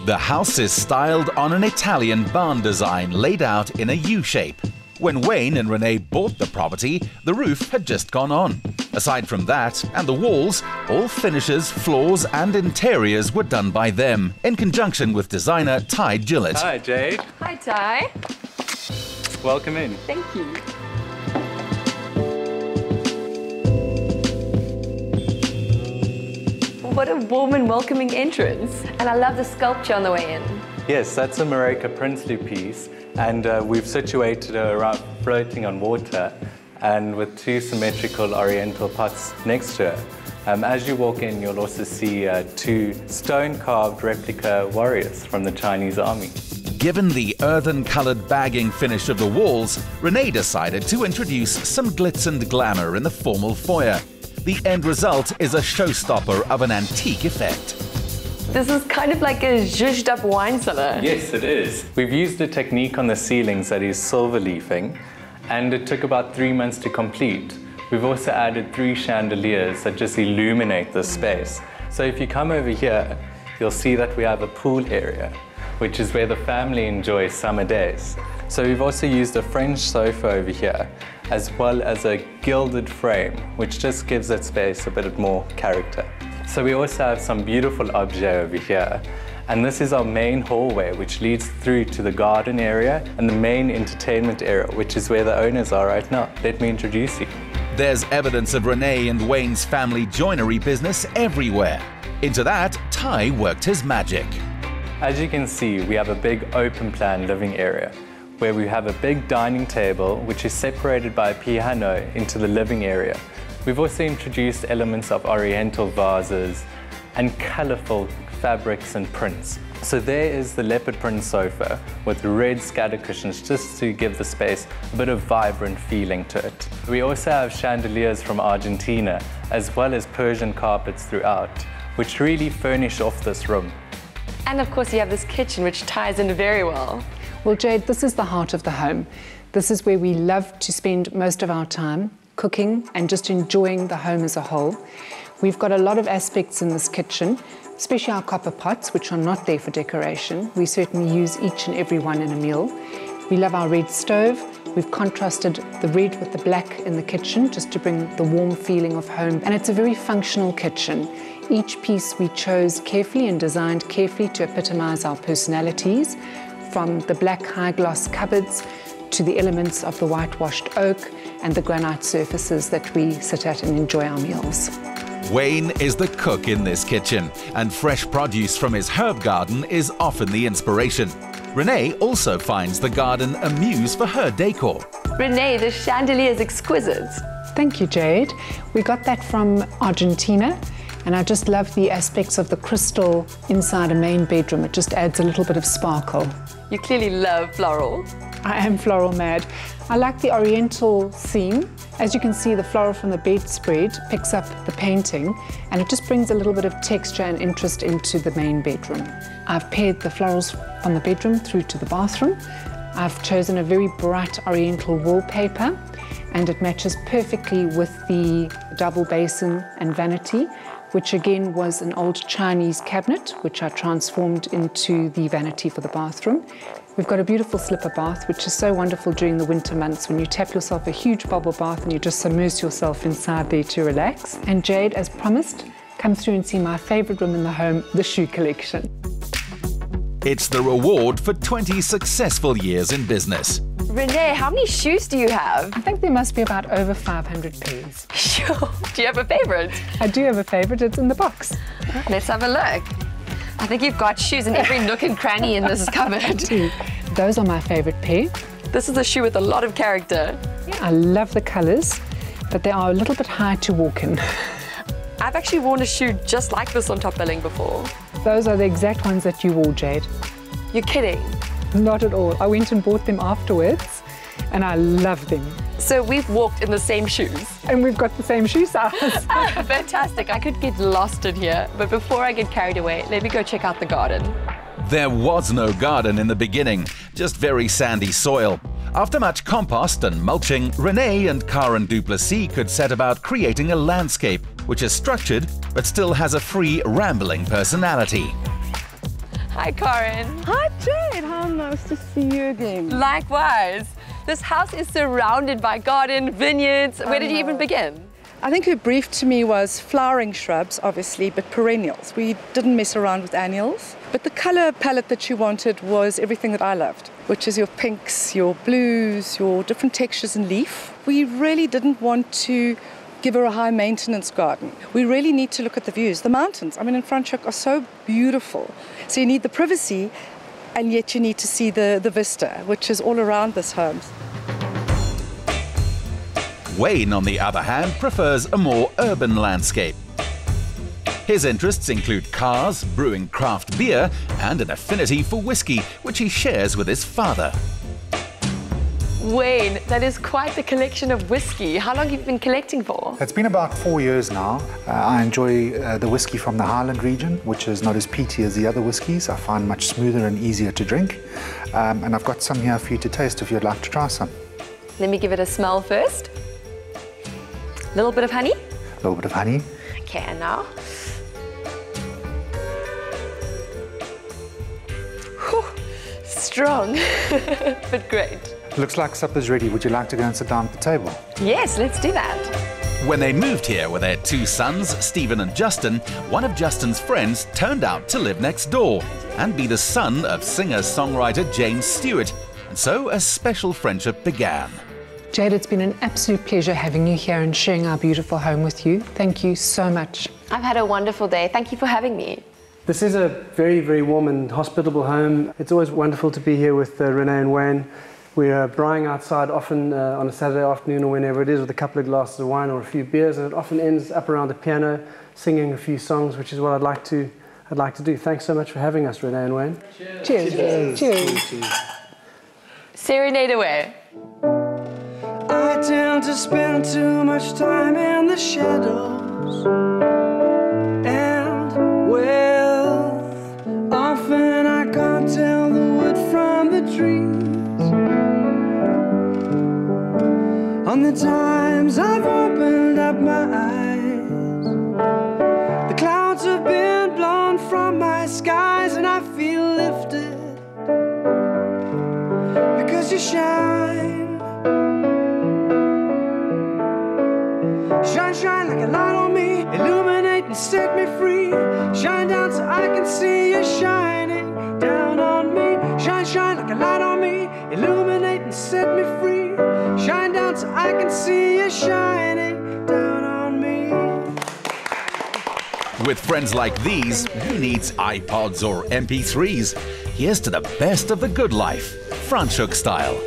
The house is styled on an Italian barn design laid out in a U shape. When Wayne and Renee bought the property, the roof had just gone on. Aside from that, and the walls, all finishes, floors and interiors were done by them, in conjunction with designer Ty Gillott. Hi, Jade. Hi, Ty. Welcome in. Thank you. What a warm and welcoming entrance. And I love the sculpture on the way in. Yes, that's a Mareka Princely piece, and we've situated her around floating on water and with two symmetrical oriental pots next to her. As you walk in, you'll also see two stone-carved replica warriors from the Chinese army. Given the earthen-coloured bagging finish of the walls, Renee decided to introduce some glitz and glamour in the formal foyer. The end result is a showstopper of an antique effect. This is kind of like a zhuzhed up wine cellar. Yes, it is. We've used a technique on the ceilings that is silver leafing, and it took about 3 months to complete. We've also added 3 chandeliers that just illuminate the space. So if you come over here, you'll see that we have a pool area, which is where the family enjoys summer days. So we've also used a French sofa over here, as well as a gilded frame, which just gives that space a bit more character. So we also have some beautiful objets over here. And this is our main hallway, which leads through to the garden area and the main entertainment area, which is where the owners are right now. Let me introduce you. There's evidence of Renee and Wayne's family joinery business everywhere. Into that, Ty worked his magic. As you can see, we have a big open plan living area, where we have a big dining table, which is separated by a piano into the living area. We've also introduced elements of oriental vases and colourful fabrics and prints. So there is the leopard print sofa with red scatter cushions, just to give the space a bit of vibrant feeling to it. We also have chandeliers from Argentina, as well as Persian carpets throughout, which really furnish off this room. And of course you have this kitchen, which ties in very well. Well, Jade, this is the heart of the home. This is where we love to spend most of our time, cooking and just enjoying the home as a whole. We've got a lot of aspects in this kitchen, especially our copper pots, which are not there for decoration. We certainly use each and every one in a meal. We love our red stove. We've contrasted the red with the black in the kitchen just to bring the warm feeling of home. And it's a very functional kitchen. Each piece we chose carefully and designed carefully to epitomize our personalities, from the black high-gloss cupboards to the elements of the whitewashed oak and the granite surfaces that we sit at and enjoy our meals. Wayne is the cook in this kitchen, and fresh produce from his herb garden is often the inspiration. Renee also finds the garden a muse for her decor. Renee, the chandelier is exquisite. Thank you, Jade. We got that from Argentina, and I just love the aspects of the crystal inside a main bedroom. It just adds a little bit of sparkle. You clearly love floral. I am floral mad. I like the oriental theme. As you can see, the floral from the bedspread picks up the painting, and it just brings a little bit of texture and interest into the main bedroom. I've paired the florals from the bedroom through to the bathroom. I've chosen a very bright oriental wallpaper, and it matches perfectly with the double basin and vanity, which again was an old Chinese cabinet, which I transformed into the vanity for the bathroom. We've got a beautiful slipper bath, which is so wonderful during the winter months when you tap yourself a huge bubble bath and you just submerge yourself inside there to relax. And Jade, as promised, come through and see my favorite room in the home, the shoe collection. It's the reward for 20 successful years in business. Renee, how many shoes do you have? I think there must be about over 500 pairs. Sure. Do you have a favorite? I do have a favorite, it's in the box. Let's have a look. I think you've got shoes in every nook and cranny in this cupboard. Those are my favorite pair. This is a shoe with a lot of character. I love the colours, but they are a little bit high to walk in. I've actually worn a shoe just like this on top billing before. Those are the exact ones that you wore, Jade. You're kidding? Not at all. I went and bought them afterwards, and I love them. So we've walked in the same shoes. And we've got the same shoe size. Fantastic. I could get lost in here. But before I get carried away, let me go check out the garden. There was no garden in the beginning, just very sandy soil. After much compost and mulching, Renee and Karen Duplessis could set about creating a landscape which is structured but still has a free, rambling personality. Hi, Karen. Hi, Jade. How nice to see you again. Likewise. This house is surrounded by garden, vineyards. Where did you even begin? I think her brief to me was flowering shrubs, obviously, but perennials. We didn't mess around with annuals. But the color palette that she wanted was everything that I loved, which is your pinks, your blues, your different textures in leaf. We really didn't want to give her a high maintenance garden. We really need to look at the views. The mountains, I mean, in Franschhoek are so beautiful. So you need the privacy, and yet you need to see the vista, which is all around this home. Wayne, on the other hand, prefers a more urban landscape. His interests include cars, brewing craft beer, and an affinity for whiskey, which he shares with his father. Wayne, that is quite the collection of whiskey. How long have you been collecting for? It's been about 4 years now. I enjoy the whiskey from the Highland region, which is not as peaty as the other whiskies. I find much smoother and easier to drink. And I've got some here for you to taste if you'd like to try some. Let me give it a smell first. A little bit of honey. A little bit of honey. Okay, and now. Whew, strong, but great. Looks like supper's ready. Would you like to go and sit down at the table? Yes, let's do that. When they moved here with their 2 sons, Stephen and Justin, one of Justin's friends turned out to live next door and be the son of singer-songwriter James Stewart. And so a special friendship began. Jade, it's been an absolute pleasure having you here and sharing our beautiful home with you. Thank you so much. I've had a wonderful day. Thank you for having me. This is a very, very warm and hospitable home. It's always wonderful to be here with Renee and Wayne. We are brewing outside often on a Saturday afternoon or whenever it is with a couple of glasses of wine or a few beers, and it often ends up around the piano singing a few songs, which is what I'd like to do. Thanks so much for having us, Renee and Wayne. Cheers. Cheers. Cheers. Serenade away. I tend to spend too much time in the shadows, and well, often I can't tell the wood from the trees. On the times I've opened up my eyes, the clouds have been blown from my skies, and I feel lifted because you shine. Shine, shine like a light on me, illuminate and set me free. Shine down so I can see you shining down on me. Shine, shine like a light on me, illuminate and set me free. Shine down so I can see you shining down on me. With friends like these, who needs iPods or MP3s? Here's to the best of the good life, Franschhoek style.